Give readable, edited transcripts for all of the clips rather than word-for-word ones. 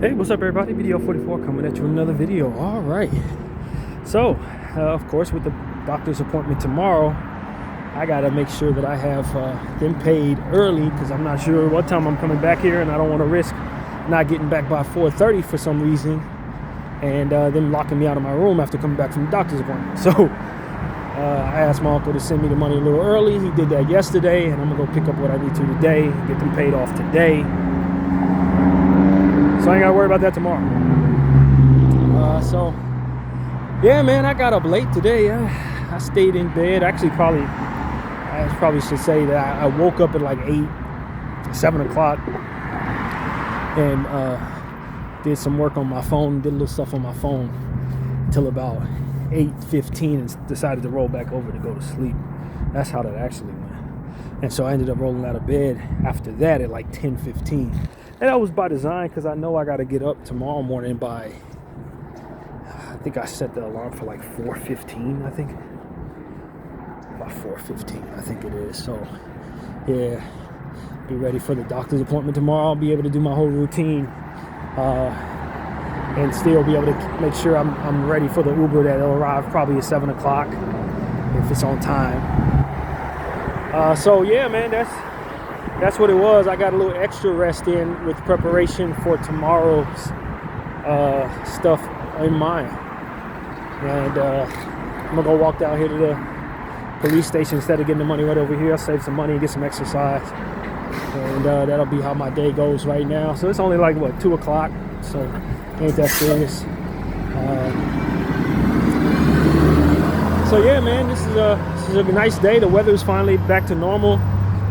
Hey, what's up everybody? Bdf 44 coming at you with another video. All right. So, of course, with the doctor's appointment tomorrow, I got to make sure that I have them paid early because I'm not sure what time I'm coming back here, and I don't want to risk not getting back by 4:30 for some reason and them locking me out of my room after coming back from the doctor's appointment. So, I asked my uncle to send me the money a little early. He did that yesterday, and I'm going to go pick up what I need to today, get them paid off today. So I ain't gotta worry about that tomorrow. So yeah, man, I got up late today. I stayed in bed. Actually, I probably should say that I woke up at like 7 o'clock and did some work on my phone, did a little stuff on my phone until about 8:15 and decided to roll back over to go to sleep. That's how that actually went. And so I ended up rolling out of bed after that at like 10:15. And that was by design because I know I got to get up tomorrow morning by, I think I set the alarm for like 4:15, I think. About 4:15, I think it is. So, yeah, be ready for the doctor's appointment tomorrow. I'll be able to do my whole routine and still be able to make sure I'm ready for the Uber that'll arrive probably at 7 o'clock if it's on time. So, yeah, man, that's what it was. I got a little extra rest in with preparation for tomorrow's stuff in mind. And I'm going to go walk down here to the police station instead of getting the money right over here. I'll save some money and get some exercise. And that'll be how my day goes right now. So it's only like, 2 o'clock. So ain't that serious. So yeah, man, this is a nice day. The weather is finally back to normal.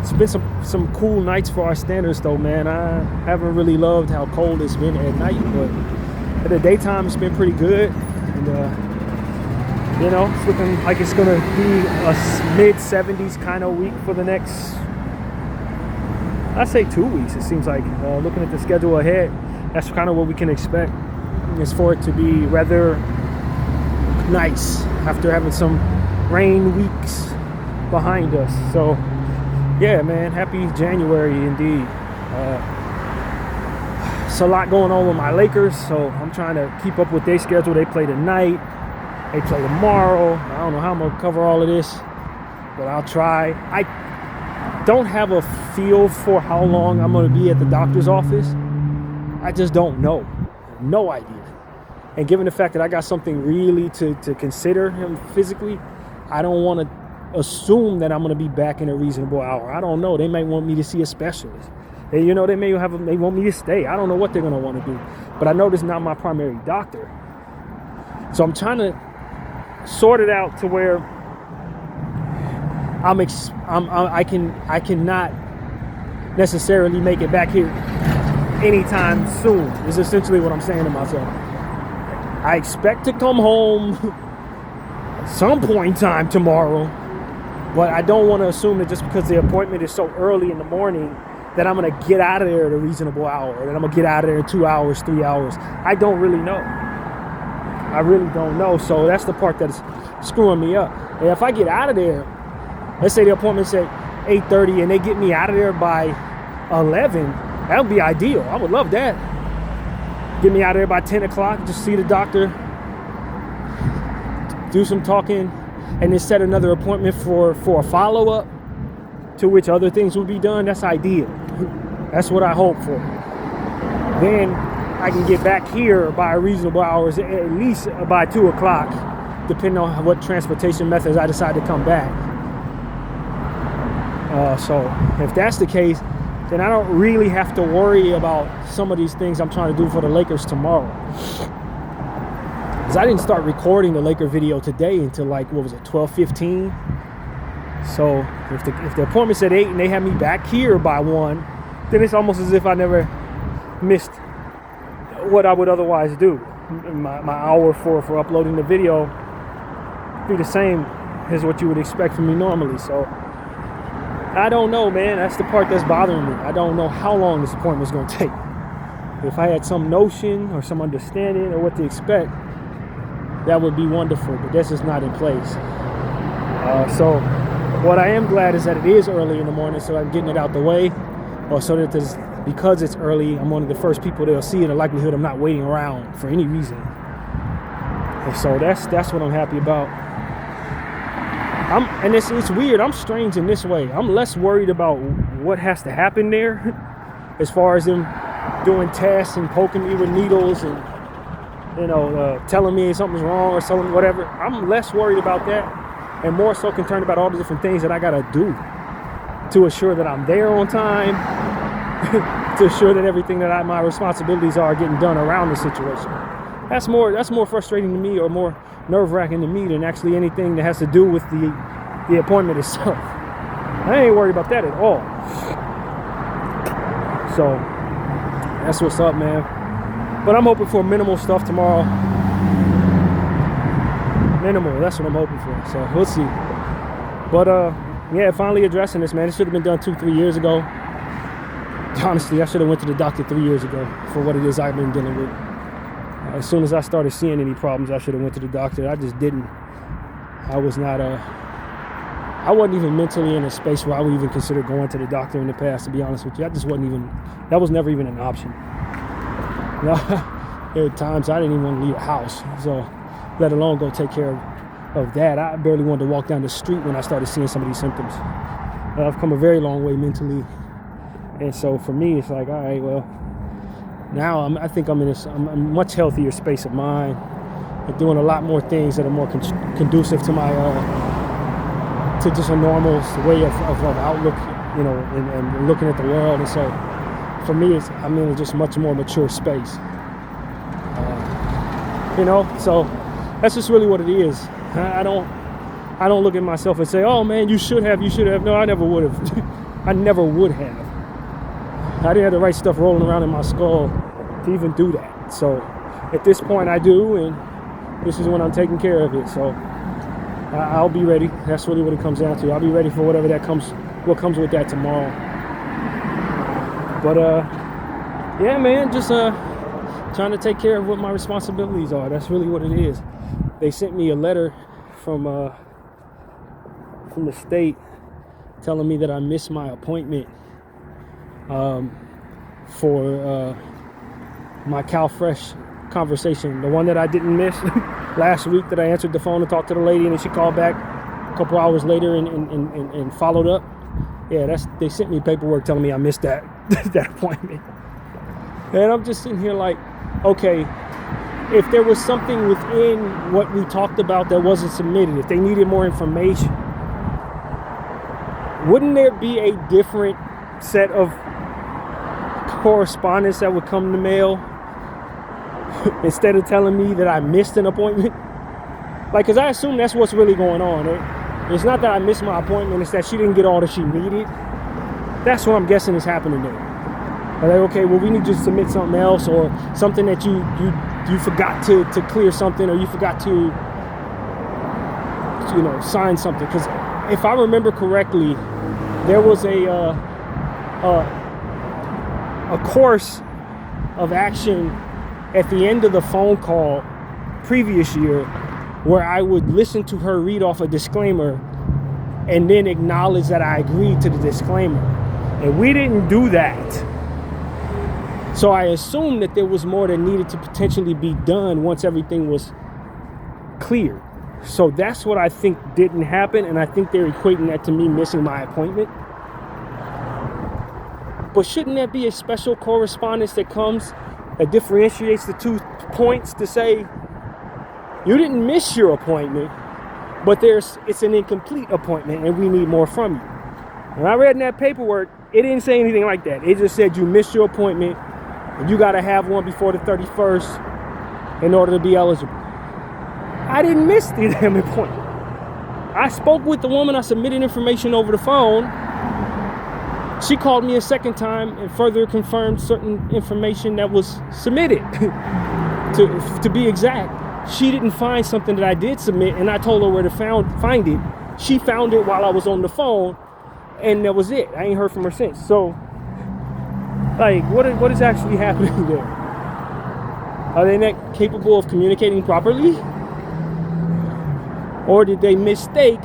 It's been some cool nights for our standards though, man. I haven't really loved how cold it's been at night, but at the daytime it's been pretty good. And it's looking like it's gonna be a mid-70s kind of week for the next, I'd say 2 weeks. It seems like looking at the schedule ahead, that's kind of what we can expect, is for it to be rather nice after having some rain weeks behind us. So yeah, man, happy January indeed. It's a lot going on with my Lakers, so I'm trying to keep up with their schedule. They play tonight, they play tomorrow. I don't know how I'm gonna cover all of this, but I'll try. I don't have a feel for how long I'm gonna be at the doctor's office. I just don't know. No idea. And given the fact that I got something really to consider him physically, I don't want to assume that I'm going to be back in a reasonable hour. I don't know. They may want me to see a specialist. They may want me to stay. I don't know what they're going to want to do. But I know this is not my primary doctor. So I'm trying to sort it out to where I cannot necessarily make it back here anytime soon. Is essentially what I'm saying to myself. I expect to come home some point in time tomorrow, but I don't want to assume that just because the appointment is so early in the morning that I'm going to get out of there at a reasonable hour, or that I'm going to get out of there in 2 hours, 3 hours. I don't really know. I really don't know. So that's the part that's screwing me up. And if I get out of there, let's say the appointment's at 8:30 and they get me out of there by 11, that would be ideal. I would love that. Get me out of there by 10 o'clock, just see the doctor, do some talking, and then set another appointment for a follow-up to which other things will be done. That's ideal. That's what I hope for. Then I can get back here by reasonable hours, at least by 2 o'clock, depending on what transportation methods I decide to come back. So if that's the case, then I don't really have to worry about some of these things I'm trying to do for the Lakers tomorrow. Because I didn't start recording the Laker video today until 12:15. So if the appointment's at 8 and they have me back here by 1, then it's almost as if I never missed what I would otherwise do. My hour for uploading the video be the same as what you would expect from me normally. So I don't know, man. That's the part that's bothering me. I don't know how long this appointment is going to take. If I had some notion or some understanding of what to expect, that would be wonderful, but that's just not in place. So what I am glad is that it is early in the morning, so I'm getting it out the way, or so that there's because it's early, I'm one of the first people they'll see, and the likelihood I'm not waiting around for any reason. And so that's what I'm happy about. And it's weird. I'm strange in this way. I'm less worried about what has to happen there, as far as them doing tests and poking me with needles and telling me something's wrong or something, whatever. I'm less worried about that, and more so concerned about all the different things that I gotta do to assure that I'm there on time, to assure that everything that my responsibilities are getting done around the situation. That's more frustrating to me, or more nerve-wracking to me, than actually anything that has to do with the appointment itself. I ain't worried about that at all. So that's what's up, man. But I'm hoping for minimal stuff tomorrow. Minimal, that's what I'm hoping for. So we'll see. But yeah, finally addressing this, man. It should have been done 2-3 years ago. Honestly, I should have went to the doctor 3 years ago for what it is I've been dealing with. As soon as I started seeing any problems, I should have went to the doctor. I just didn't. I wasn't even mentally in a space where I would even consider going to the doctor in the past, to be honest with you. I just wasn't even, that was never even an option. There were times I didn't even want to leave the house, so let alone go take care of that. I barely wanted to walk down the street when I started seeing some of these symptoms. I've come a very long way mentally, and so for me, it's like, all right, well, now I think I'm in a much healthier space of mind. I'm doing a lot more things that are more conducive to my to just a normal way of outlook, and looking at the world. And so for me, I'm in a just much more mature space. So that's just really what it is. I don't look at myself and say, oh man, you should have. No, I never would have. I never would have. I didn't have the right stuff rolling around in my skull to even do that. So at this point I do, and this is when I'm taking care of it. So I'll be ready. That's really what it comes down to. I'll be ready for what comes with that tomorrow. But yeah, man, just trying to take care of what my responsibilities are. That's really what it is. They sent me a letter from the state telling me that I missed my appointment for my CalFresh conversation, the one that I didn't miss last week, that I answered the phone and talked to the lady, and then she called back a couple hours later and followed up. Yeah, they sent me paperwork telling me I missed that that appointment. And I'm just sitting here like, okay, if there was something within what we talked about that wasn't submitted, if they needed more information, wouldn't there be a different set of correspondence that would come in the mail instead of telling me that I missed an appointment? Like, because I assume that's what's really going on. It's not that I missed my appointment, it's that she didn't get all that she needed. That's what I'm guessing is happening there. They're like, okay, well, we need you to submit something else, or something that you forgot to clear something, or you forgot to sign something. Because if I remember correctly, there was a course of action at the end of the phone call previous year, where I would listen to her read off a disclaimer and then acknowledge that I agreed to the disclaimer. And we didn't do that. So I assumed that there was more that needed to potentially be done once everything was cleared. So that's what I think didn't happen, and I think they're equating that to me missing my appointment. But shouldn't there be a special correspondence that comes that differentiates the 2 points to say, you didn't miss your appointment, but it's an incomplete appointment and we need more from you? When I read in that paperwork, it didn't say anything like that. It just said you missed your appointment and you got to have one before the 31st in order to be eligible. I didn't miss the damn appointment. I spoke with the woman. I submitted information over the phone. She called me a second time and further confirmed certain information that was submitted. To be exact, she didn't find something that I did submit, and I told her where to find it. She found it while I was on the phone, and that was it. I ain't heard from her since. So, like, what is actually happening there? Are they not capable of communicating properly? Or did they mistake?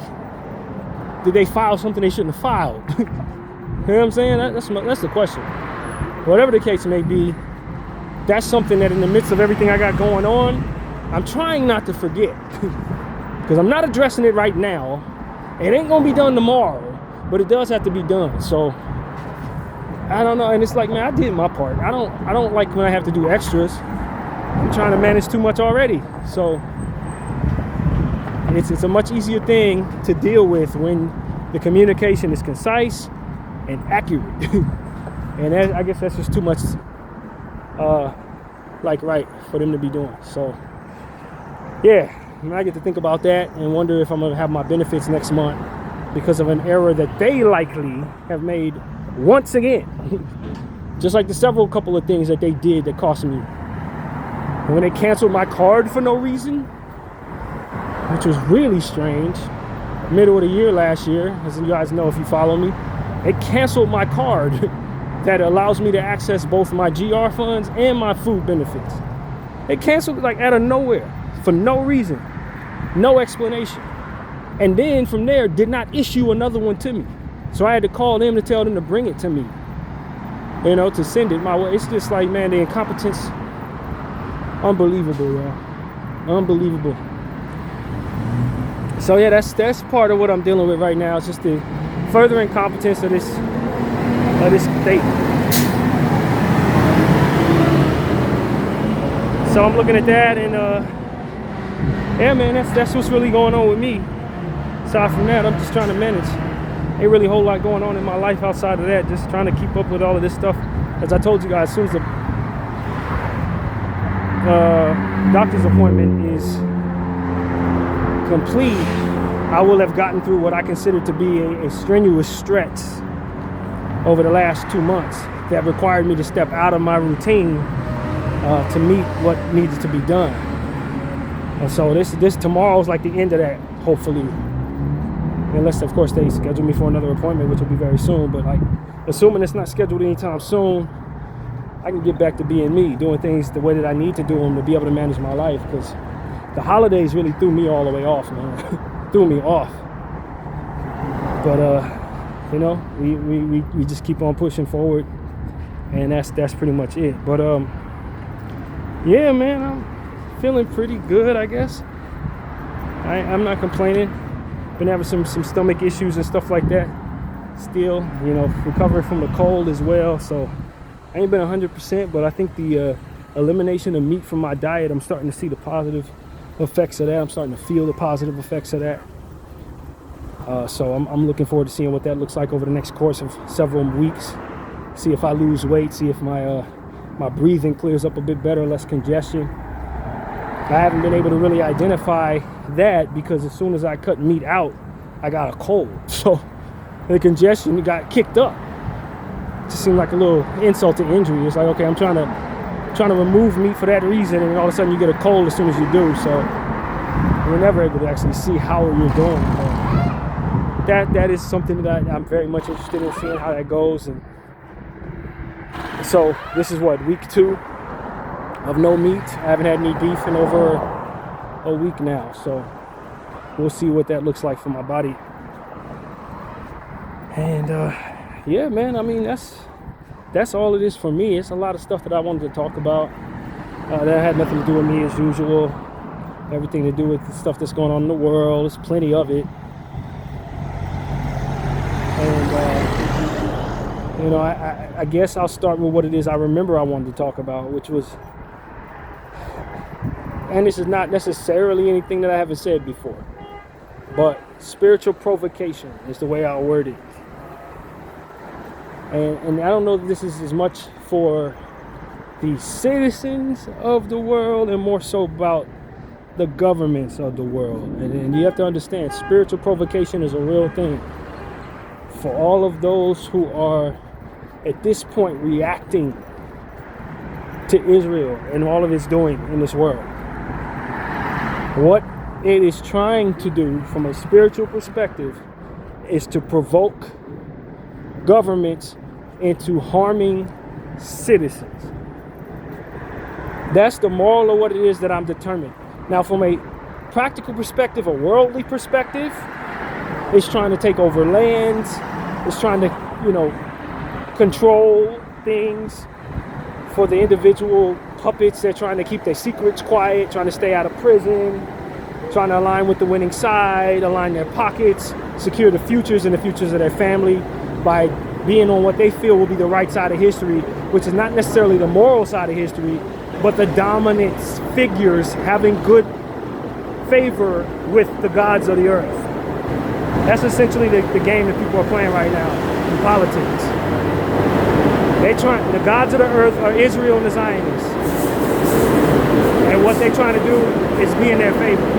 Did they file something they shouldn't have filed? You know what I'm saying? That's the question. whatever the case may be, that's something that in the midst of everything I got going on, I'm trying not to forget. Because I'm not addressing it right now. It ain't gonna be done tomorrow, but it does have to be done. So I don't know, and it's like, man, I did my part. I don't like when I have to do extras. I'm trying to manage too much already. So it's a much easier thing to deal with when the communication is concise and accurate. And I guess that's just too much right for them to be doing. So yeah, I get to think about that and wonder if I'm gonna have my benefits next month because of an error that they likely have made once again. Just like the couple of things that they did that cost me. And when they canceled my card for no reason, which was really strange, middle of the year last year, as you guys know if you follow me, they canceled my card that allows me to access both my GR funds and my food benefits. They canceled it like out of nowhere for no reason, no explanation. And then from there, did not issue another one to me. So I had to call them to tell them to bring it to me, to send it my way. It's just like, man, the incompetence, unbelievable, y'all. Unbelievable. So yeah, that's part of what I'm dealing with right now. It's just the further incompetence of this state. So I'm looking at that, and yeah, man, that's what's really going on with me. Aside from that, I'm just trying to manage. Ain't really a whole lot going on in my life outside of that. Just trying to keep up with all of this stuff. As I told you guys, as soon as the doctor's appointment is complete, I will have gotten through what I consider to be a strenuous stretch over the last 2 months that required me to step out of my routine to meet what needed to be done. And so this tomorrow's like the end of that, hopefully. Unless, of course, they schedule me for another appointment, which will be very soon. But like, assuming it's not scheduled anytime soon, I can get back to being me, doing things the way that I need to do them to be able to manage my life. Because the holidays really threw me all the way off, man. Threw me off. But we just keep on pushing forward, and that's pretty much it. But yeah, man, I'm feeling pretty good, I guess. I'm not complaining. Been having some stomach issues and stuff like that. Still, recovering from the cold as well. So I ain't been 100%, but I think the elimination of meat from my diet, I'm starting to see the positive effects of that. I'm starting to feel the positive effects of that. So I'm looking forward to seeing what that looks like over the next course of several weeks. See if I lose weight. See if my breathing clears up a bit better, less congestion. I haven't been able to really identify that because as soon as I cut meat out, I got a cold. So the congestion got kicked up. It just seemed like a little insult to injury. It's like, okay, I'm trying to remove meat for that reason, and all of a sudden you get a cold as soon as you do. So you're never able to actually see how you're doing. But that is something that I'm very much interested in seeing how that goes. And so this is what, week 2 of no meat. I haven't had any beef in over a week now, so we'll see what that looks like for my body. And yeah, man, I mean, that's all it is for me. It's a lot of stuff that I wanted to talk about that had nothing to do with me as usual. Everything to do with the stuff that's going on in the world. There's plenty of it. And I guess I'll start with what it is I remember I wanted to talk about, which was, and this is not necessarily anything that I haven't said before, but spiritual provocation is the way I'll word it. And I don't know that this is as much for the citizens of the world and more so about the governments of the world. And you have to understand, spiritual provocation is a real thing for all of those who are at this point reacting to Israel and all of it's doing in this world. What it is trying to do from a spiritual perspective is to provoke governments into harming citizens. That's the moral of what it is that I'm determined. Now, from a practical perspective, a worldly perspective, it's trying to take over lands. It's trying to, control things. for the individual puppets. They're trying to keep their secrets quiet, trying to stay out of prison, trying to align with the winning side, align their pockets, secure the futures and the futures of their family by being on what they feel will be the right side of history, which is not necessarily the moral side of history, but the dominant figures having good favor with the gods of the earth. That's essentially the game that people are playing right now in politics. The gods of the earth are Israel and the Zionists. And what they're trying to do is be in their favor.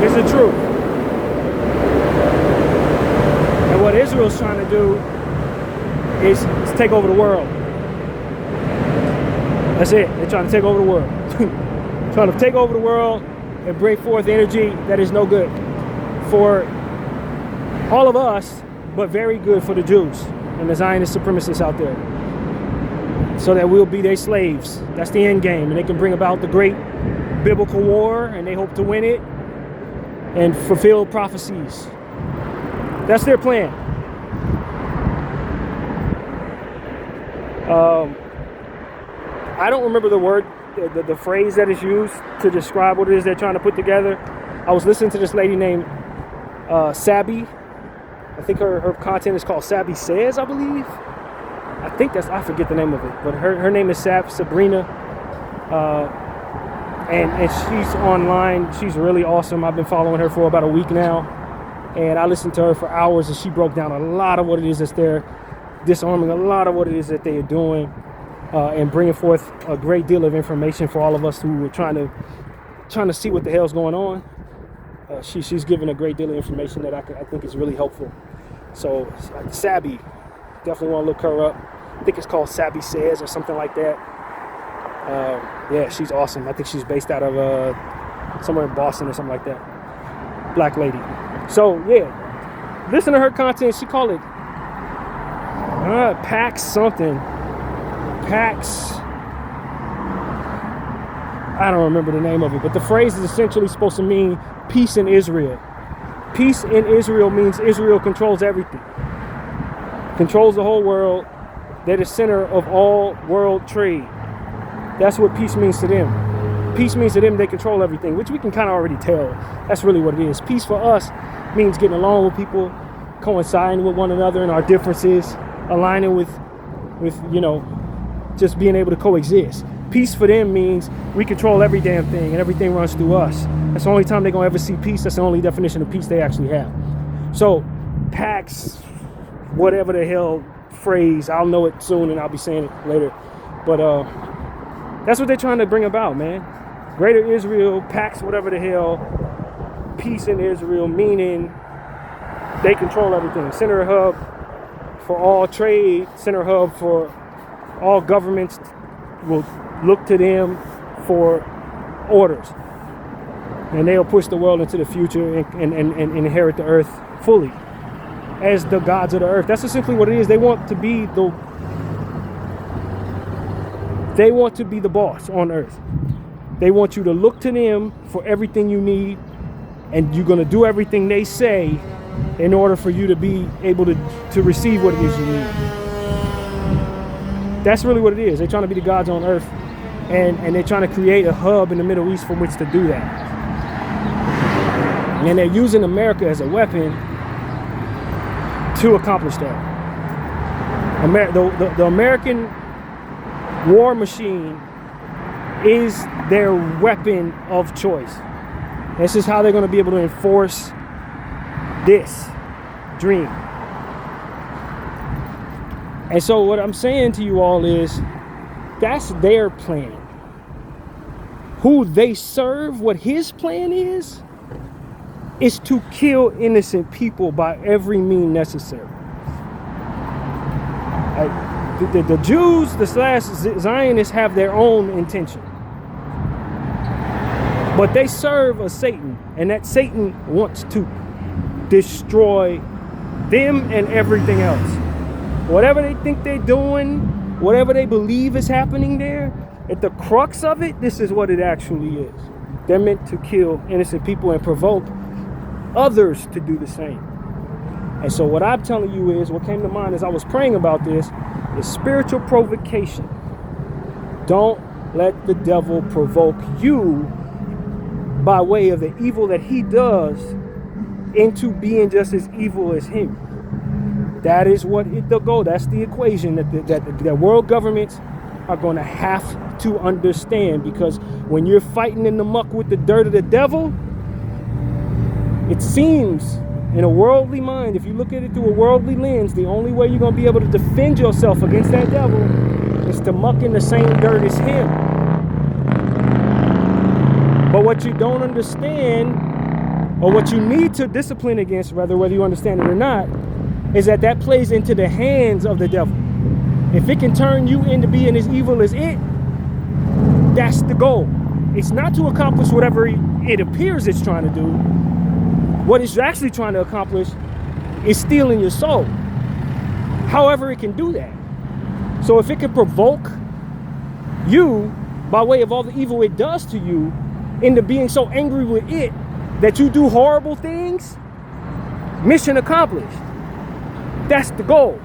It's the truth. And what Israel's trying to do is take over the world. That's it. They're trying to take over the world. Trying to take over the world and bring forth energy that is no good for all of us, but very good for the Jews and the Zionist supremacists out there, so that we'll be their slaves. That's the end game, and they can bring about the great biblical war, and they hope to win it and fulfill prophecies. That's their plan. I don't remember the word, the phrase that is used to describe what it is they're trying to put together. I was listening to this lady named Sabby. I think her content is called Sabby Says, I believe. I forget the name of it, but her name is Sabrina. And she's online. She's really awesome. I've been following her for about a week now. And I listened to her for hours, and she broke down a lot of what it is that they're disarming, a lot of what it is that they are doing. And bringing forth a great deal of information for all of us who are trying to see what the hell's going on. She's given a great deal of information that I think is really helpful. So Sabby, definitely want to look her up. I think it's called Sabby Says or something like that. Yeah, she's awesome. I think she's based out of somewhere in Boston or something like that. Black lady. So yeah, listen to her content. She called it PAX something. PAX, I don't remember the name of it, but the phrase is essentially supposed to mean peace in Israel. Peace in Israel means Israel controls everything, controls the whole world. They're the center of all world trade. That's what peace means to them. Peace means to them they control everything, which we can kind of already tell. That's really what it is. Peace for us means getting along with people, coinciding with one another in our differences, aligning with just being able to coexist. Peace for them means we control every damn thing and everything runs through us. That's the only time they're going to ever see peace. That's the only definition of peace they actually have. So, PAX, whatever the hell phrase, I'll know it soon and I'll be saying it later. But that's what they're trying to bring about, man. Greater Israel, PAX, whatever the hell, peace in Israel, meaning they control everything. Center hub for all trade, center hub for all governments will look to them for orders, and they'll push the world into the future and inherit the earth fully as the gods of the earth. That's essentially what it is. They want to be the boss on earth. They want you to look to them for everything you need, and you're going to do everything they say in order for you to be able to receive what it is you need. That's really what it is. They're trying to be the gods on earth, and they're trying to create a hub in the Middle East from which to do that. And they're using America as a weapon to accomplish that. The American war machine is their weapon of choice. This is how they're going to be able to enforce this dream. And so what I'm saying to you all is that's their plan. Who they serve, what his plan is to kill innocent people by every means necessary. The Jews, the Zionists have their own intention. But they serve a Satan, and that Satan wants to destroy them and everything else. Whatever they think they're doing, whatever they believe is happening there, at the crux of it, this is what it actually is. They're meant to kill innocent people and provoke others to do the same. And so what I'm telling you is, what came to mind as I was praying about this is spiritual provocation. Don't let the devil provoke you by way of the evil that he does into being just as evil as him. That is what the goal. That's the equation that world governments are going to have to understand, because when you're fighting in the muck with the dirt of the devil, it seems in a worldly mind, if you look at it through a worldly lens, the only way you're going to be able to defend yourself against that devil is to muck in the same dirt as him. But what you don't understand, or what you need to discipline against, rather, whether you understand it or not, is that plays into the hands of the devil. If it can turn you into being as evil as it, that's the goal. It's not to accomplish whatever it appears it's trying to do. What it's actually trying to accomplish is stealing your soul. However it can do that. So if it can provoke you by way of all the evil it does to you into being so angry with it that you do horrible things, mission accomplished. That's the goal.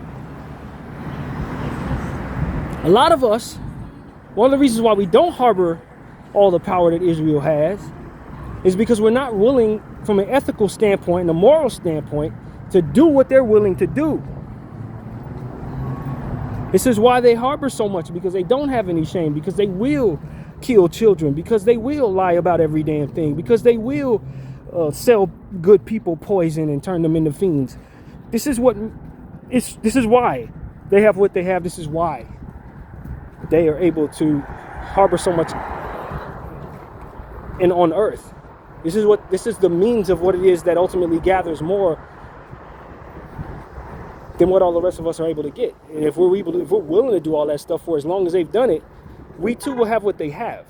A lot of us, one of the reasons why we don't harbor all the power that Israel has is because we're not willing, from an ethical standpoint and a moral standpoint, to do what they're willing to do. This is why they harbor so much, because they don't have any shame, because they will kill children, because they will lie about every damn thing, because they will sell good people poison and turn them into fiends. This is why they have what they have. This is why they are able to harbor so much on earth. This is the means of what it is that ultimately gathers more than what all the rest of us are able to get. And if we're willing to do all that stuff for as long as they've done it, we too will have what they have.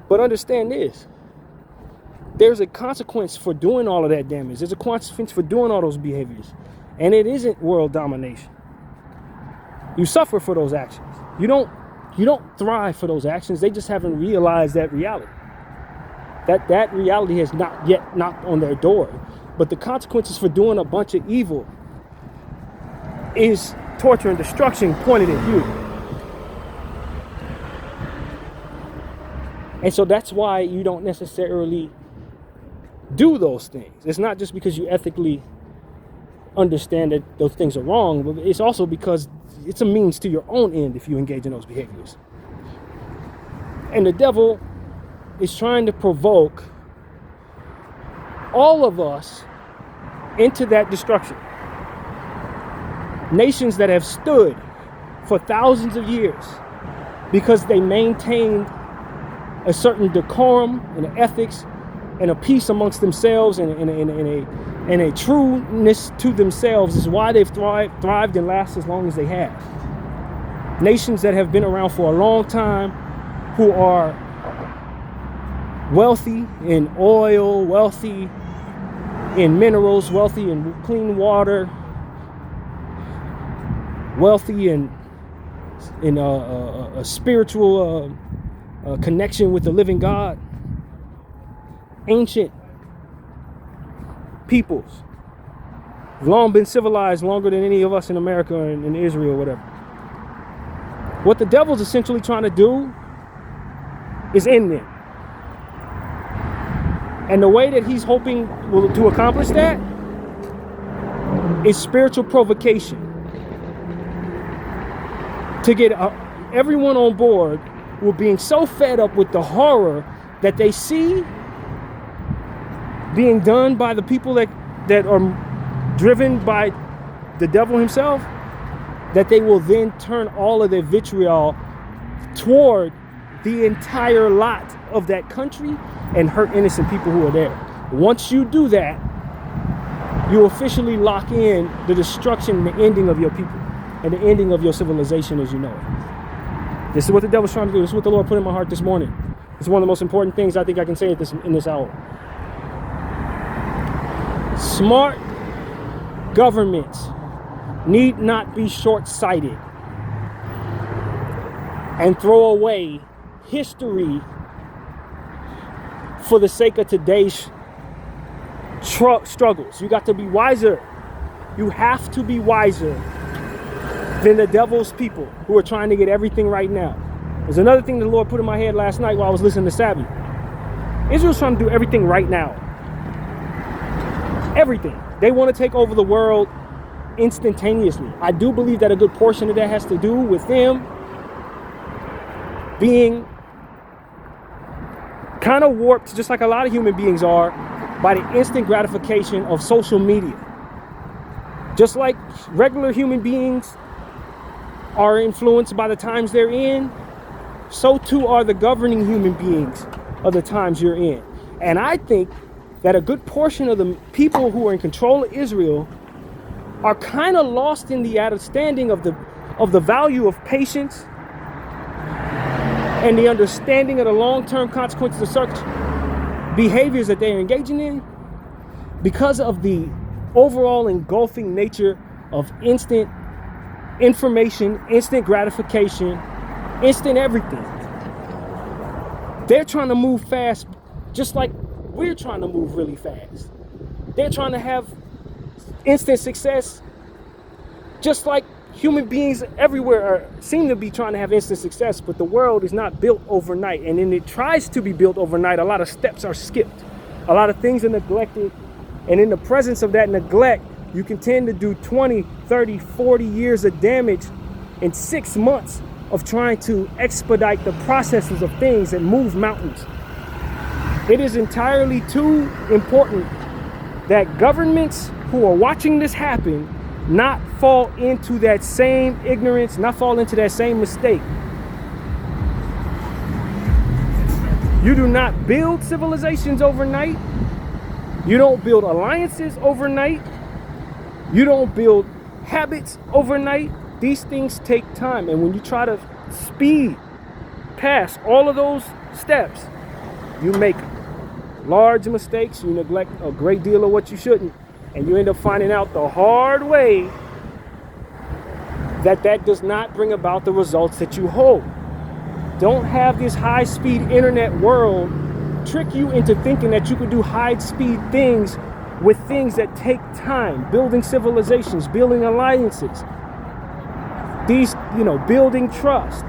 But understand this: there's a consequence for doing all of that damage. There's a consequence for doing all those behaviors. And it isn't world domination. You suffer for those actions. You don't thrive for those actions. They just haven't realized that reality. That reality has not yet knocked on their door. But the consequences for doing a bunch of evil is torture and destruction pointed at you. And so that's why you don't necessarily do those things. It's not just because you ethically understand that those things are wrong, but it's also because it's a means to your own end if you engage in those behaviors. And the devil is trying to provoke all of us into that destruction. Nations that have stood for thousands of years because they maintained a certain decorum and an ethics and a peace amongst themselves and a trueness to themselves is why they've thrived and lasted as long as they have. Nations that have been around for a long time, who are wealthy in oil, wealthy in minerals, wealthy in clean water, wealthy in a spiritual connection with the living God. Ancient peoples have long been civilized, longer than any of us in America and in Israel, whatever. What the devil's essentially trying to do is end them. And the way that he's hoping to accomplish that is spiritual provocation. To get everyone on board with being so fed up with the horror that they see being done by the people that are driven by the devil himself, that they will then turn all of their vitriol toward the entire lot of that country and hurt innocent people who are there. Once you do that, you officially lock in the destruction and the ending of your people and the ending of your civilization as you know it. This is what the devil's trying to do. This is what the Lord put in my heart this morning. It's one of the most important things I think I can say in this hour. Smart governments need not be short-sighted and throw away history for the sake of today's struggles. You got to be wiser. You have to be wiser than the devil's people who are trying to get everything right now. There's another thing the Lord put in my head last night while I was listening to Savvy. Israel's trying to do everything right now. Everything. They want to take over the world instantaneously. I do believe that a good portion of that has to do with them being kind of warped, just like a lot of human beings are, by the instant gratification of social media. Just like regular human beings are influenced by the times they're in, so too are the governing human beings of the times you're in. And I think that a good portion of the people who are in control of Israel are kind of lost in the understanding of the value of patience and the understanding of the long-term consequences of such behaviors that they're engaging in, because of the overall engulfing nature of instant information, instant gratification, instant everything. They're trying to move fast, just like we're trying to move really fast. They're trying to have instant success, just like human beings everywhere seem to be trying to have instant success. But the world is not built overnight, and when it tries to be built overnight, a lot of steps are skipped, a lot of things are neglected, and in the presence of that neglect, you can tend to do 20, 30, 40 years of damage in 6 months of trying to expedite the processes of things and move mountains. It is entirely too important that governments who are watching this happen not fall into that same ignorance, not fall into that same mistake. You do not build civilizations overnight. You don't build alliances overnight. You don't build habits overnight. These things take time. And when you try to speed past all of those steps, you make large mistakes. You neglect a great deal of what you shouldn't. And you end up finding out the hard way that does not bring about the results that you hope. Don't have this high-speed internet world trick you into thinking that you could do high-speed things with things that take time. Building civilizations, building alliances. These, building trust.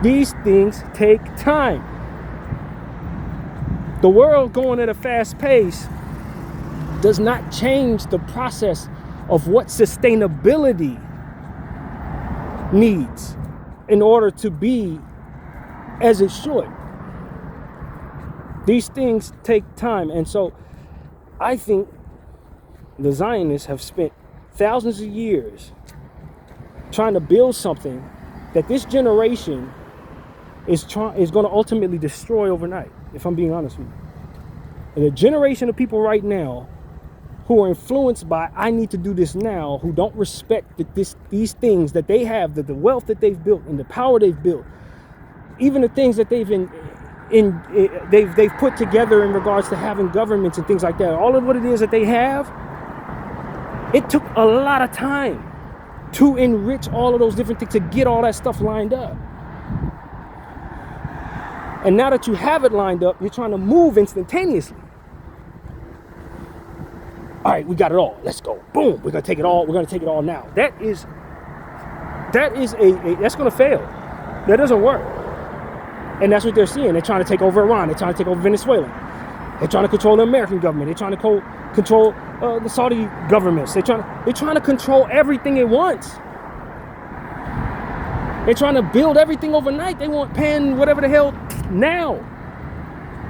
These things take time. The world going at a fast pace does not change the process of what sustainability needs in order to be as it should. These things take time. And so I think the Zionists have spent thousands of years trying to build something that this generation is going to ultimately destroy overnight, if I'm being honest with you. And the generation of people right now who are influenced by, I need to do this now, who don't respect these things that they have, the wealth that they've built and the power they've built, even the things that they've put together in regards to having governments and things like that. All of what it is that they have, it took a lot of time to enrich all of those different things, to get all that stuff lined up. And now that you have it lined up, you're trying to move instantaneously. All right, we got it all. Let's go. Boom. We're gonna take it all. We're gonna take it all now. That's gonna fail. That doesn't work. And that's what they're seeing. They're trying to take over Iran. They're trying to take over Venezuela. They're trying to control the American government. They're trying to control the Saudi governments. They're trying to control everything at once. They're trying to build everything overnight. They want pen, whatever the hell, now.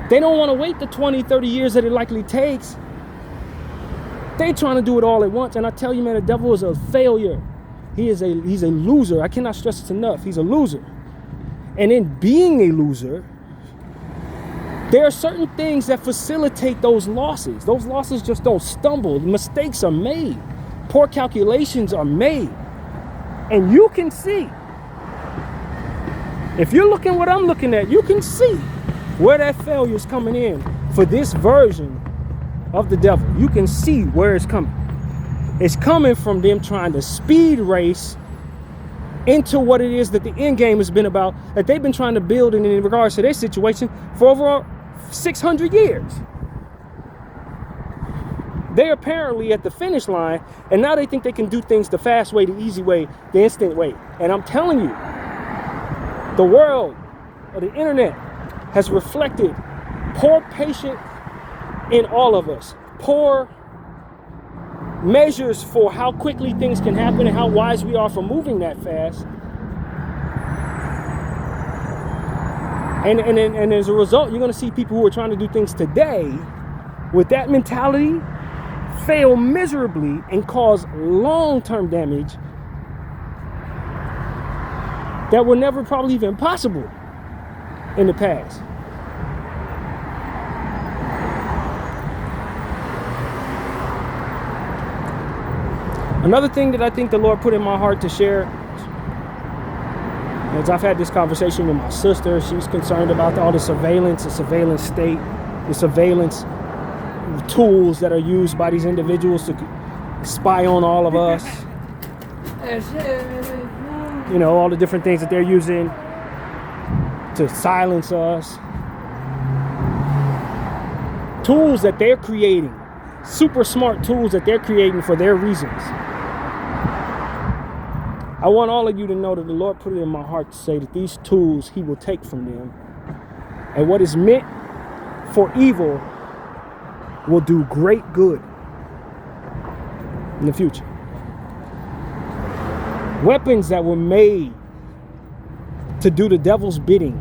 They don't want to wait the 20, 30 years that it likely takes. They're trying to do it all at once. And I tell you, man, the devil is a failure. He's a loser. I cannot stress this enough. He's a loser. And in being a loser, there are certain things that facilitate those losses. Those losses just don't stumble. Mistakes are made. Poor calculations are made. And you can see, if you're looking what I'm looking at, you can see where that failure is coming in for this version of the devil. You can see where it's coming. It's coming from them trying to speed race into what it is that the end game has been about, that they've been trying to build in regards to their situation for over 600 years. They're apparently at the finish line, and now they think they can do things the fast way, the easy way, the instant way. And I'm telling you, the world or the internet has reflected poor patience in all of us, poor measures for how quickly things can happen and how wise we are for moving that fast. And as a result, you're going to see people who are trying to do things today with that mentality fail miserably and cause long-term damage that were never probably even possible in the past. Another thing that I think the Lord put in my heart to share, as I've had this conversation with my sister, she's concerned about all the surveillance state, the surveillance tools that are used by these individuals to spy on all of us. You know, all the different things that they're using to silence us. Tools that they're creating, super smart tools that they're creating for their reasons. I want all of you to know that the Lord put it in my heart to say that these tools He will take from them, and what is meant for evil will do great good in the future. Weapons that were made to do the devil's bidding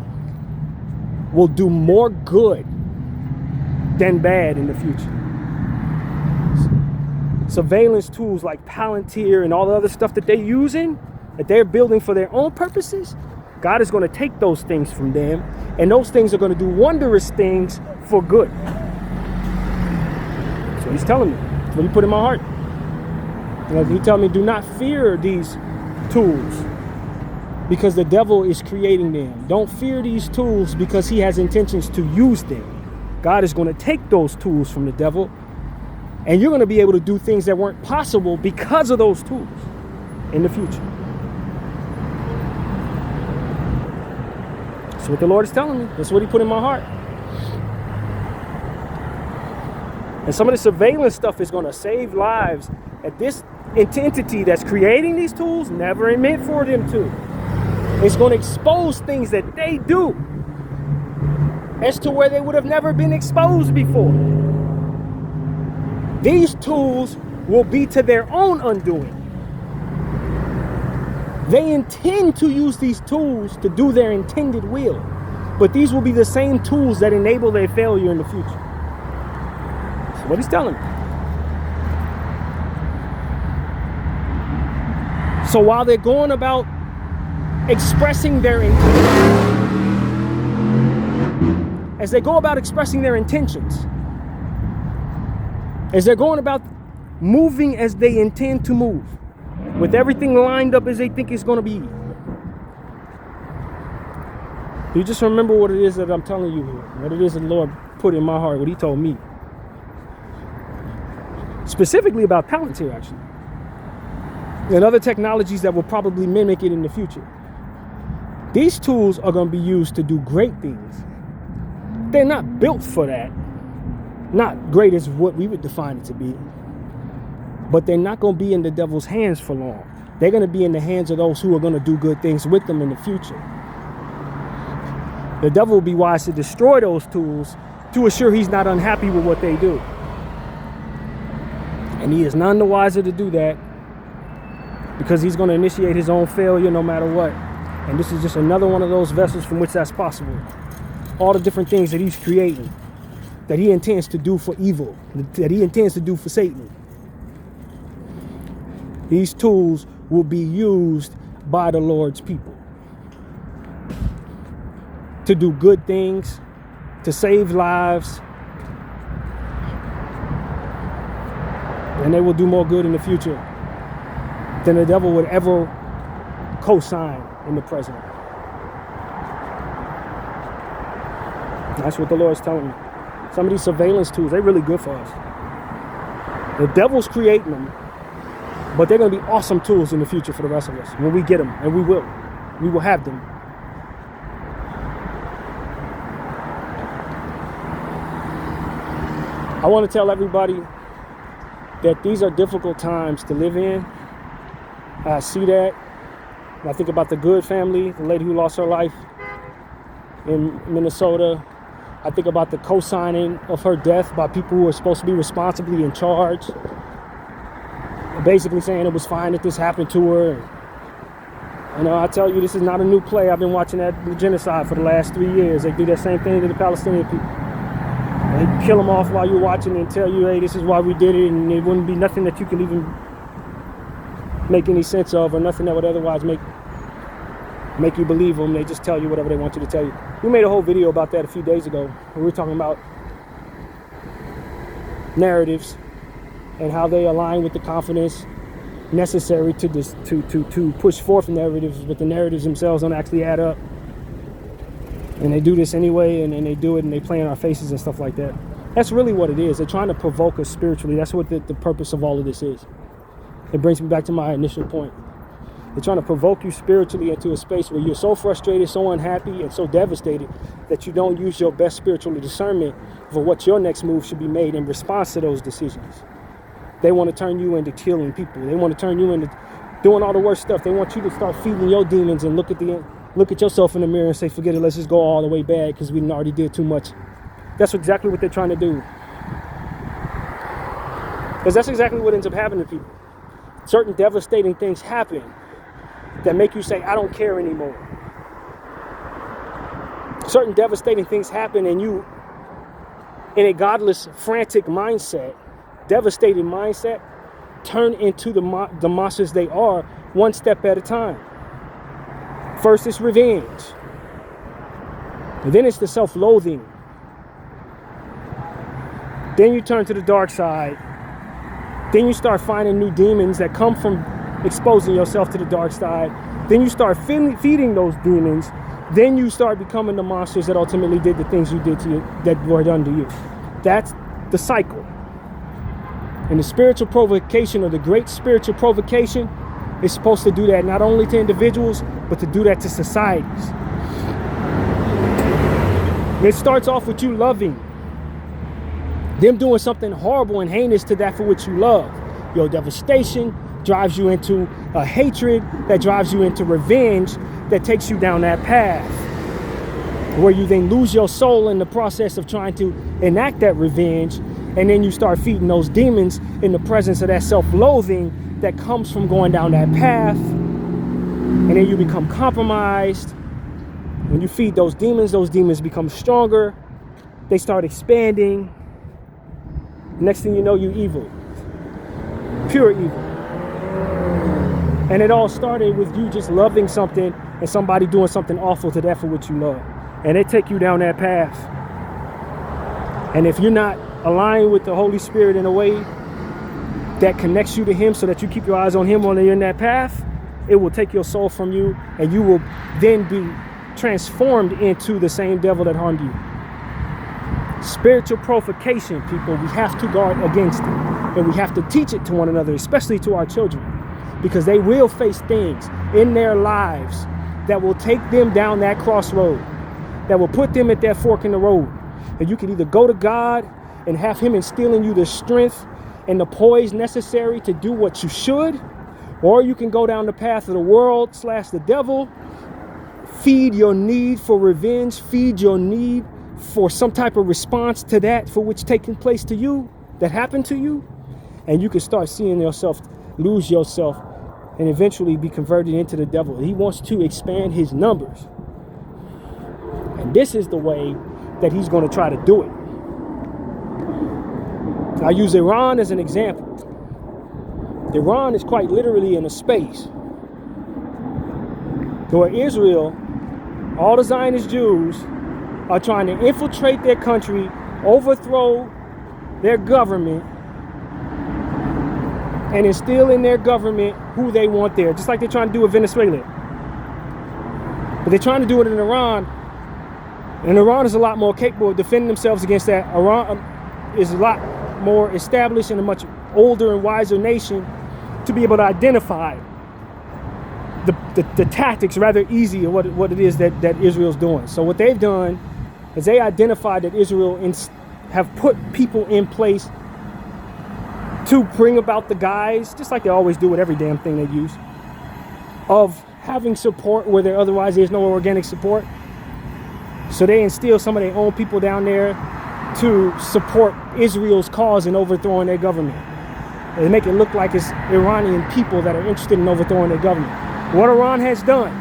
will do more good than bad in the future. Surveillance tools like Palantir and all the other stuff that they're using, that they're building for their own purposes, God is going to take those things from them, and those things are going to do wondrous things for good. That's what He's telling me. That's what He put in my heart. He told me, do not fear these tools because the devil is creating them. Don't fear these tools because he has intentions to use them. God is going to take those tools from the devil, and you're going to be able to do things that weren't possible because of those tools in the future. That's what the Lord is telling me. That's what He put in my heart. And some of the surveillance stuff is going to save lives that this entity that's creating these tools never meant for them to. It's going to expose things that they do as to where they would have never been exposed before. These tools will be to their own undoing. They intend to use these tools to do their intended will, but these will be the same tools that enable their failure in the future. That's what He's telling me. So while they're going about expressing their intentions, as they go about expressing their intentions, as they're going about moving as they intend to move, with everything lined up as they think it's going to be, you just remember what it is that I'm telling you here, what it is that the Lord put in my heart, what He told me. Specifically about Palantir, actually. And other technologies that will probably mimic it in the future. These tools are going to be used to do great things. They're not built for that. Not great as what we would define it to be. But they're not going to be in the devil's hands for long. They're going to be in the hands of those who are going to do good things with them in the future. The devil will be wise to destroy those tools to assure he's not unhappy with what they do. And he is none the wiser to do that, because he's going to initiate his own failure no matter what. And this is just another one of those vessels from which that's possible. All the different things that he's creating, that he intends to do for evil, that he intends to do for Satan. These tools will be used by the Lord's people to do good things, to save lives, and they will do more good in the future than the devil would ever co-sign in the present. That's what the Lord's telling me. Some of these surveillance tools, they're really good for us. The devil's creating them, but they're going to be awesome tools in the future for the rest of us when we get them, and we will. We will have them. I want to tell everybody that these are difficult times to live in. I see that. I think about the Good family, the lady who lost her life in Minnesota. I think about the co-signing of her death by people who are supposed to be responsibly in charge, basically saying it was fine that this happened to her. I tell you, this is not a new play. I've been watching that genocide for the last 3 years. They do that same thing to the Palestinian people. They kill them off while you're watching and tell you, hey, this is why we did it, and it wouldn't be nothing that you can even make any sense of, or nothing that would otherwise make you believe them. They just tell you whatever they want you to tell you. We made a whole video about that a few days ago. We were talking about narratives and how they align with the confidence necessary to push forth narratives, but the narratives themselves don't actually add up. And they do this anyway, and they do it, and they play in our faces and stuff like that. That's really what it is. They're trying to provoke us spiritually. That's what the purpose of all of this is. It brings me back to my initial point. They're trying to provoke you spiritually into a space where you're so frustrated, so unhappy, and so devastated that you don't use your best spiritual discernment for what your next move should be made in response to those decisions. They want to turn you into killing people. They want to turn you into doing all the worst stuff. They want you to start feeding your demons and look at yourself in the mirror and say, forget it, let's just go all the way bad because we already did too much. That's exactly what they're trying to do. Because that's exactly what ends up happening to people. Certain devastating things happen that make you say, I don't care anymore. Certain devastating things happen and you, in a godless, frantic mindset, devastated mindset, turn into the monsters they are one step at a time. First it's revenge. And then it's the self-loathing. Then you turn to the dark side. Then you start finding new demons that come from exposing yourself to the dark side. Then you start feeding those demons. Then you start becoming the monsters that ultimately did the things you did to you, that were done to you. That's the cycle. And the spiritual provocation, or the great spiritual provocation, is supposed to do that not only to individuals, but to do that to societies. It starts off with you loving them, doing something horrible and heinous to that for which you love. Your devastation drives you into a hatred that drives you into revenge that takes you down that path, where you then lose your soul in the process of trying to enact that revenge. And then you start feeding those demons in the presence of that self-loathing that comes from going down that path. And then you become compromised. When you feed those demons become stronger. They start expanding. Next thing you know, you're evil. Pure evil. And it all started with you just loving something and somebody doing something awful to that for which you love. And they take you down that path. And if you're not aligned with the Holy Spirit in a way that connects you to Him so that you keep your eyes on Him while you're in that path, it will take your soul from you, and you will then be transformed into the same devil that harmed you. Spiritual provocation, people, we have to guard against it. And we have to teach it to one another, especially to our children, because they will face things in their lives that will take them down that crossroad, that will put them at that fork in the road. And you can either go to God and have Him instill in you the strength and the poise necessary to do what you should, or you can go down the path of the world / the devil, feed your need for revenge, feed your need for some type of response to that for which taking place to you, that happened to you, and you can start seeing yourself lose yourself and eventually be converted into the devil. He wants to expand his numbers. And this is the way that he's going to try to do it. I use Iran as an example. Iran is quite literally in a space where Israel, all the Zionist Jews, are trying to infiltrate their country, overthrow their government, and instill in their government who they want there, just like they're trying to do with Venezuela. But they're trying to do it in Iran, and Iran is a lot more capable of defending themselves against that. Iran is a lot more established and a much older and wiser nation to be able to identify the tactics rather easy of what it is that Israel's doing. So what they've done is they identified that Israel have put people in place to bring about the guise, just like they always do with every damn thing they use, of having support where there otherwise there's no organic support. So they instill some of their own people down there to support Israel's cause in overthrowing their government. They make it look like it's Iranian people that are interested in overthrowing their government. What Iran has done,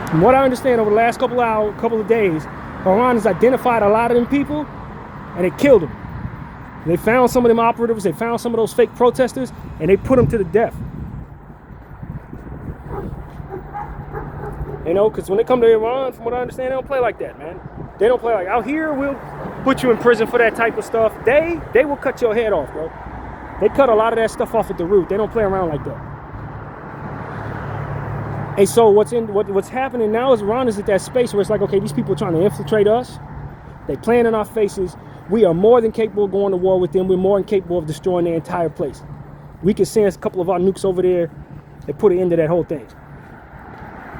from what I understand over the last couple of days, Iran has identified a lot of them people and they killed them. They found some of them operatives, they found some of those fake protesters, and they put them to the death. You know, because when they come to Iran, from what I understand, they don't play like that, man. They don't play like, out here, we'll put you in prison for that type of stuff. They will cut your head off, bro. They cut a lot of that stuff off at the root. They don't play around like that. And so what's happening now is Iran is at that space where it's like, okay, these people are trying to infiltrate us. They playing in our faces. We are more than capable of going to war with them. We're more than capable of destroying their entire place. We can send a couple of our nukes over there and put an end to that whole thing.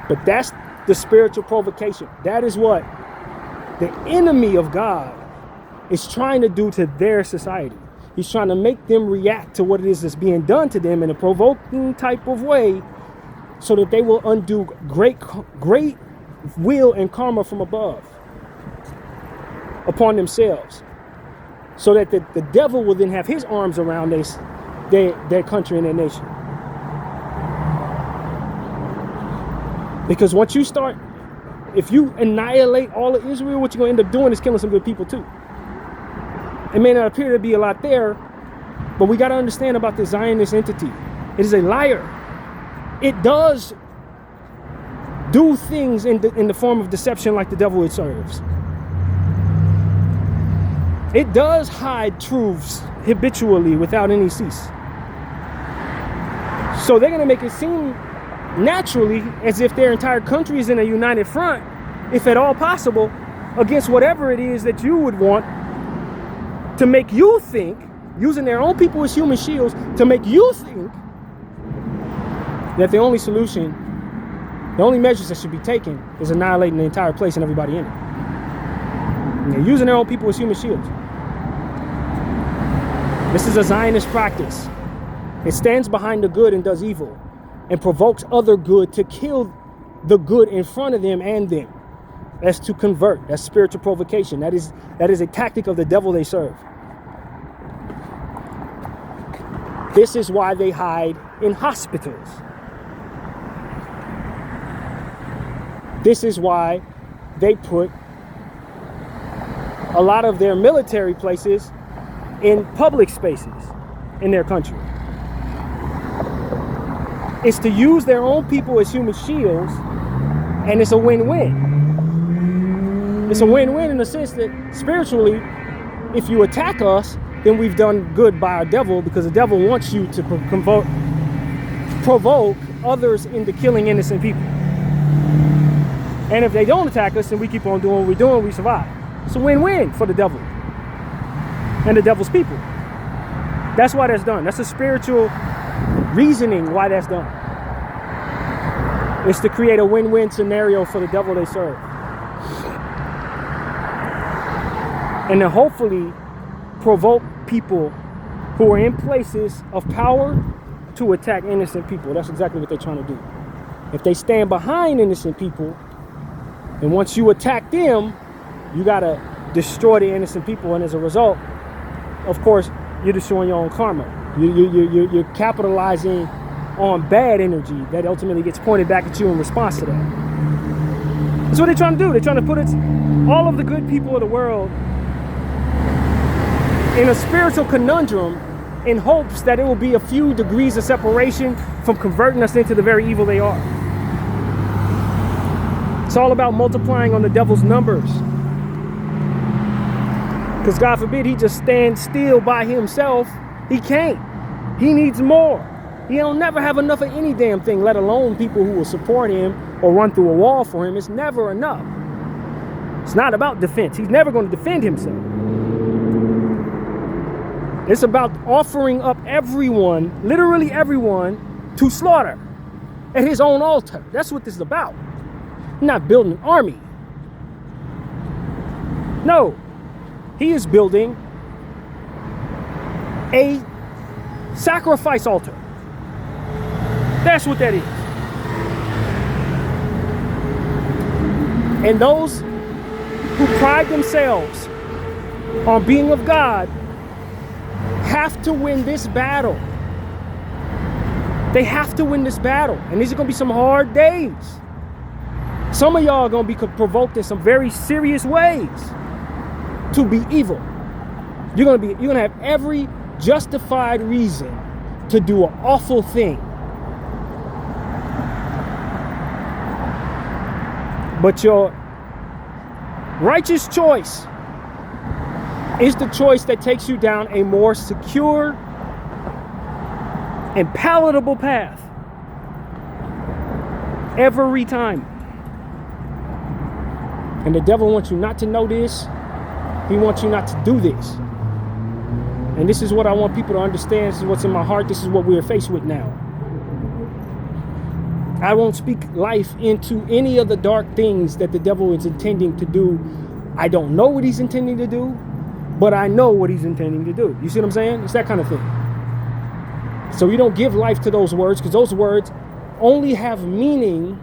But that's the spiritual provocation. That is what the enemy of God is trying to do to their society. He's trying to make them react to what it is that's being done to them in a provoking type of way so that they will undo great will and karma from above upon themselves. So that the devil will then have his arms around their country and their nation. Because once you start, if you annihilate all of Israel, what you're going to end up doing is killing some good people too. It may not appear to be a lot there, but we got to understand about the Zionist entity. It is a liar. It does do things in the form of deception like the devil it serves. It does hide truths habitually without any cease. So they're going to make it seem naturally as if their entire country is in a united front, if at all possible, against whatever it is that you would want to make you think, using their own people as human shields, to make you think that the only solution, the only measures that should be taken is annihilating the entire place and everybody in it. And they're using their own people as human shields. This is a Zionist practice. It stands behind the good and does evil, and provokes other good to kill the good in front of them and them. That's to convert. That's spiritual provocation. That is a tactic of the devil they serve. This is why they hide in hospitals. This is why they put a lot of their military places in public spaces in their country. It's to use their own people as human shields, and it's a win-win. It's a win-win in the sense that spiritually, if you attack us, then we've done good by our devil, because the devil wants you to provoke others into killing innocent people. And if they don't attack us and we keep on doing what we're doing, we survive. It's a win-win for the devil and the devil's people. That's why that's done. That's a spiritual reasoning why that's done. It's to create a win-win scenario for the devil they serve. And to hopefully provoke people who are in places of power to attack innocent people. That's exactly what they're trying to do. If they stand behind innocent people, and once you attack them, you gotta destroy the innocent people, and as a result, of course, you're destroying your own karma. You're capitalizing on bad energy that ultimately gets pointed back at you in response to that. That's what they're trying to do. They're trying to put all of the good people of the world in a spiritual conundrum in hopes that it will be a few degrees of separation from converting us into the very evil they are. It's all about multiplying on the devil's numbers. Because God forbid he just stands still by himself. He can't. He needs more. He'll never have enough of any damn thing, let alone people who will support him or run through a wall for him. It's never enough. It's not about defense. He's never going to defend himself. It's about offering up everyone, literally everyone, to slaughter at his own altar. That's what this is about. Not building an army. No. He is building a Sacrifice altar. That's what that is. And those who pride themselves on being of God have to win this battle. They have to win this battle. And these are going to be some hard days. Some of y'all are going to be provoked in some very serious ways to be evil. You're going to have every justified reason to do an awful thing. But your righteous choice is the choice that takes you down a more secure and palatable path every time. And the devil wants you not to know this. He wants you not to do this. And this is what I want people to understand. This is what's in my heart. This is what we're faced with now. I won't speak life into any of the dark things that the devil is intending to do. I don't know what he's intending to do, but I know what he's intending to do. You see what I'm saying? It's that kind of thing. So you don't give life to those words, because those words only have meaning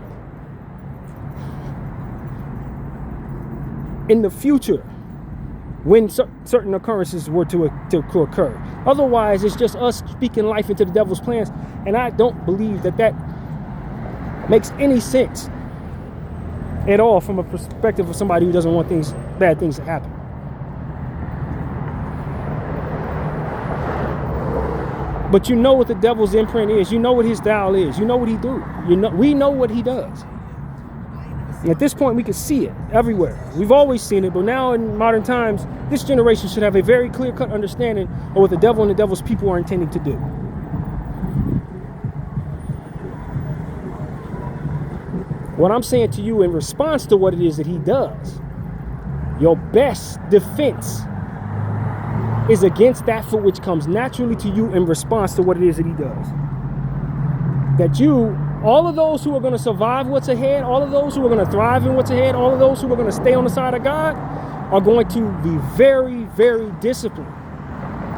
in the future when certain occurrences were to occur. Otherwise, it's just us speaking life into the devil's plans. And I don't believe that makes any sense at all from a perspective of somebody who doesn't want bad things to happen. But you know what the devil's imprint is. You know what his style is. You know what he do. We know what he does. And at this point, we can see it everywhere. We've always seen it, but now in modern times, this generation should have a very clear-cut understanding of what the devil and the devil's people are intending to do. What I'm saying to you in response to what it is that he does, your best defense is against that for which comes naturally to you in response to what it is that he does. That all of those who are going to survive what's ahead, all of those who are going to thrive in what's ahead, all of those who are going to stay on the side of God are going to be very, very disciplined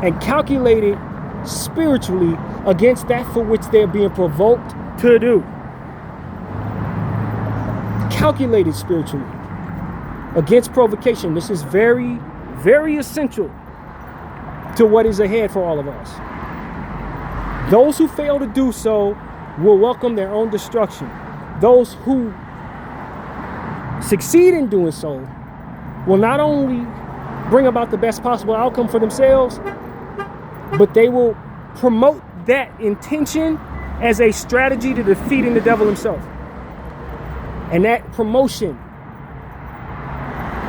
and calculated spiritually against that for which they're being provoked to do. Calculated spiritually against provocation. This is very, very essential to what is ahead for all of us. Those who fail to do so will welcome their own destruction. Those who succeed in doing so will not only bring about the best possible outcome for themselves, but they will promote that intention as a strategy to defeating the devil himself. And that promotion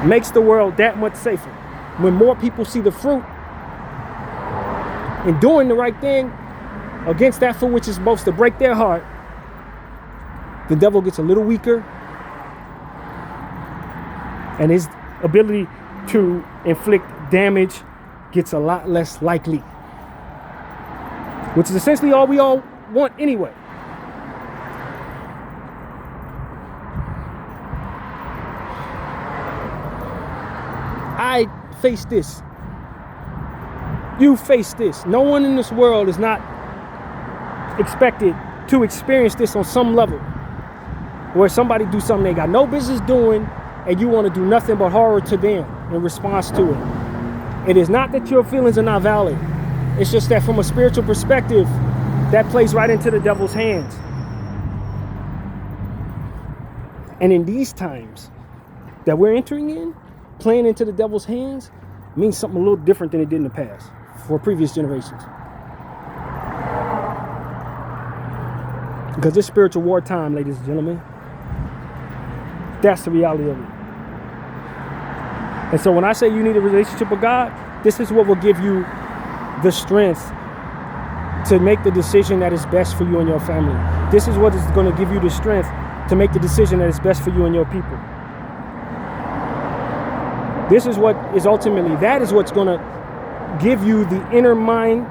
makes the world that much safer. When more people see the fruit in doing the right thing against that for which is supposed to break their heart, the devil gets a little weaker, and his ability to inflict damage gets a lot less likely, which is essentially all we all want anyway. I face this. You face this. No one in this world is not expected to experience this on some level, where somebody do something they got no business doing and you want to do nothing but horror to them in response to it. It is not that your feelings are not valid. It's just that from a spiritual perspective, that plays right into the devil's hands. And in these times that we're entering in, playing into the devil's hands means something a little different than it did in the past for previous generations. Because it's spiritual wartime, ladies and gentlemen. That's the reality of it. And so when I say you need a relationship with God, this is what will give you the strength to make the decision that is best for you and your family. This is what is going to give you the strength to make the decision that is best for you and your people. This is what is ultimately, that is what's going to give you the inner mind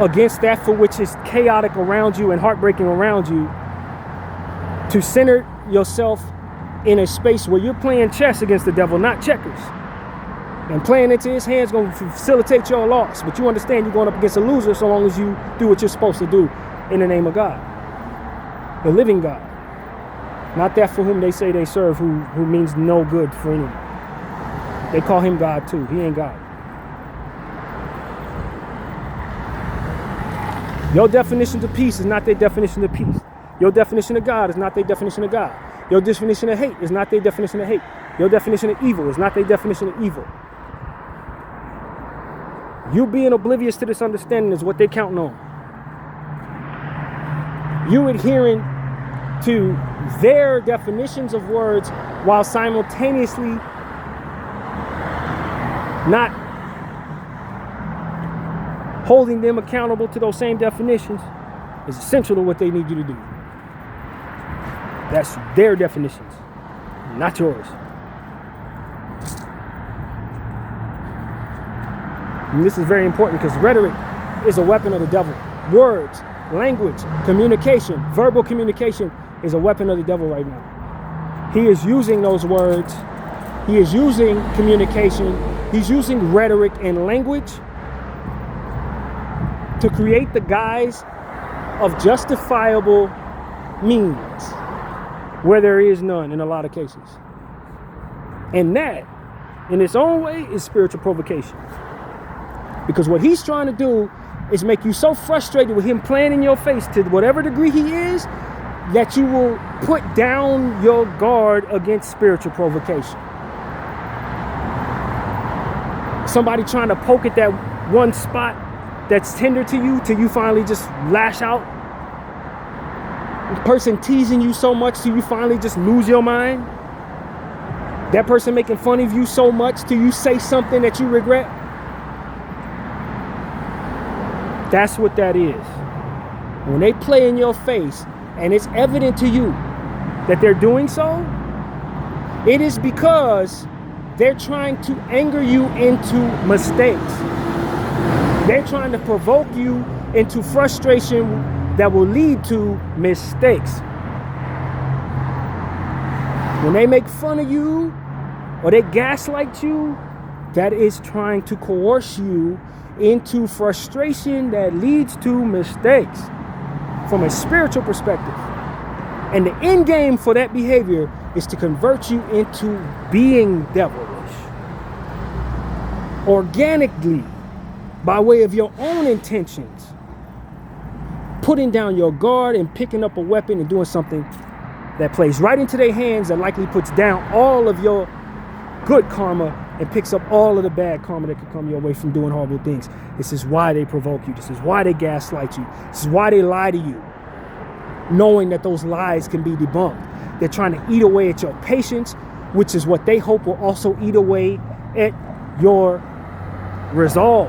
against that for which is chaotic around you and heartbreaking around you, to center yourself in a space where you're playing chess against the devil, not checkers. And playing into his hands is going to facilitate your loss. But you understand you're going up against a loser so long as you do what you're supposed to do in the name of God. The living God. Not that for whom they say they serve, who means no good for anyone. They call him God too. He ain't God. Your definition of peace is not their definition of peace. Your definition of God is not their definition of God. Your definition of hate is not their definition of hate. Your definition of evil is not their definition of evil. You being oblivious to this understanding is what they're counting on. You adhering to their definitions of words while simultaneously not holding them accountable to those same definitions is essential to what they need you to do. That's their definitions, not yours. And this is very important because rhetoric is a weapon of the devil. Words, language, communication, verbal communication is a weapon of the devil right now. He is using those words. He is using communication. He's using rhetoric and language to create the guise of justifiable means where there is none in a lot of cases. And that, in its own way, is spiritual provocation. Because what he's trying to do is make you so frustrated with him playing in your face to whatever degree he is, that you will put down your guard against spiritual provocation. Somebody trying to poke at that one spot that's tender to you till you finally just lash out. A person teasing you so much till you finally just lose your mind. That person making fun of you so much till you say something that you regret. That's what that is. When they play in your face and it's evident to you that they're doing so, it is because they're trying to anger you into mistakes. They're trying to provoke you into frustration that will lead to mistakes. When they make fun of you or they gaslight you, that is trying to coerce you into frustration that leads to mistakes from a spiritual perspective. And the end game for that behavior is to convert you into being devilish organically by way of your own intentions, putting down your guard and picking up a weapon and doing something that plays right into their hands that likely puts down all of your good karma and picks up all of the bad karma that could come your way from doing horrible things. This is why they provoke you. This is why they gaslight you. This is why they lie to you, knowing that those lies can be debunked. They're trying to eat away at your patience, which is what they hope will also eat away at your resolve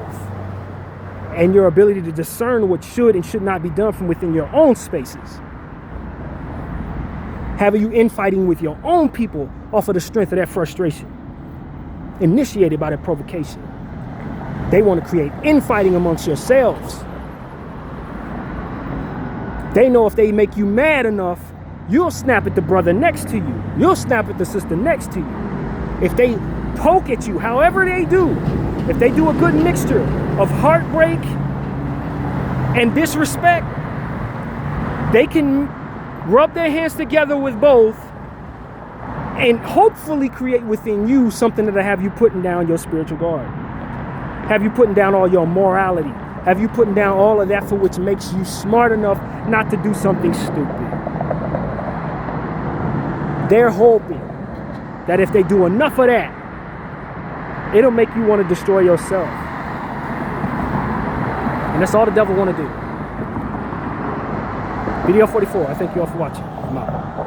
and your ability to discern what should and should not be done from within your own spaces. Having you infighting with your own people off of the strength of that frustration, initiated by that provocation. They want to create infighting amongst yourselves. They know if they make you mad enough, you'll snap at the brother next to you. You'll snap at the sister next to you. If they poke at you, however they do, if they do a good mixture of heartbreak and disrespect, they can rub their hands together with both and hopefully create within you something that'll have you putting down your spiritual guard. Have you putting down all your morality. Have you putting down all of that for which makes you smart enough not to do something stupid. They're hoping that if they do enough of that, it'll make you want to destroy yourself. And that's all the devil want to do. Video 44. I thank you all for watching. I'm out.